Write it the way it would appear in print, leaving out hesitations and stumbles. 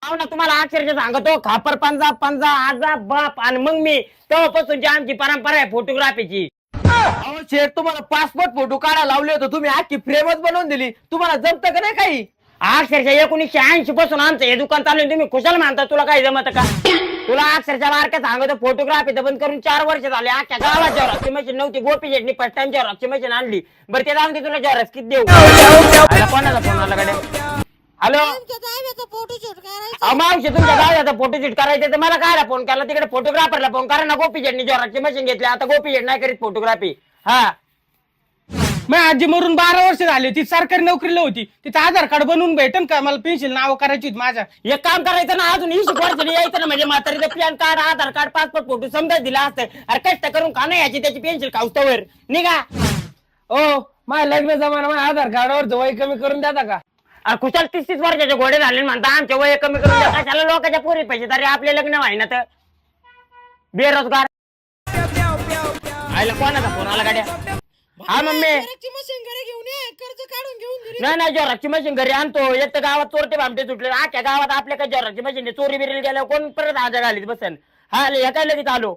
हो ना, तुम्हाला अक्षरशः सांगतो, खापर पंजा पंजा आजा बाप. आणि मग मी तेव्हापासूनची आमची परंपरा आहे फोटोग्राफीची. अहो शेठ, तुम्हाला पासपोर्ट फोटो काढायला लावले होते, तुम्ही आखी फ्रेमच बनवून दिली. तुम्हाला जमतं का नाही काही? अक्षरशः 1980 पासून आमचं हे दुकान चालू आहे. तुम्ही खुशाल म्हणता तुला काही जमत का? तुला अक्षरशः बारक्या सांगतो, फोटोग्राफी तर बंद करून 4 वर्ष झाले. अख्ख्या गावात जेवराची मशीन नव्हती. गोपी शेटनी फर्स्ट टाइम जेवराची मशीन आणली. बरं ते जाऊन दे, तुला जेवराच किती देऊ? आता कोणाचा फोन आला कडे? हॅलो, फोटोशूट करायचं. मावशी तुमच्या गावाचा फोटोशूट करायचं तर मला काय फोन केला? तिकडे फोटोग्राफरला फोन करा ना. गोपी शेटनी जेवराची मशीन घेतली. आता गोपी शेट नाही करीत फोटोग्राफी. हा, मग आजी मरून 12 वर्ष झाली. ती सरकारी नोकरीला होती. तिचं आधार कार्ड बनवून भेटेन का? मला पेन्शन नाव करायची होती माझ्या. एक काम करायचं ना, अजून 20 वर्ष यायचं ना. म्हणजे म्हातारीचं पॅन कार्ड, आधार कार्ड, पासपोर्ट फोटो समजा दिला असतं. अरे कष्ट करून का नाही याची त्याची पेन्शन खाऊस्तवर निघा. ओ माझ्या लग्न जमाना माझ्या आधार कार्डावर वय कमी करून देता का? अरे कुशाल 30-30 वर्षाचे घोडे झाले म्हणता आमच्या वय कमी करून द्या. कशाला लोकांच्या पोरी पैसे तरी आपले लग्न व्हायना तर बेरोजगार. आईला कोणाचा फोन आला गाड्या? हा मम्मी. झेरॉक्सची मशीन घरी घेऊन ये, कर्ज काढून घेऊन घरी. नाही नाही, जोराची मशीन घरी आणतो. एक तर गावात चोरटे भामटे सुटले. आख्या गावात आपल्या काय जोराची मशीन चोरी बिरी गेल्यावर कोण परत आजा घालीत बसन. हा, हे काय लगेच आलो.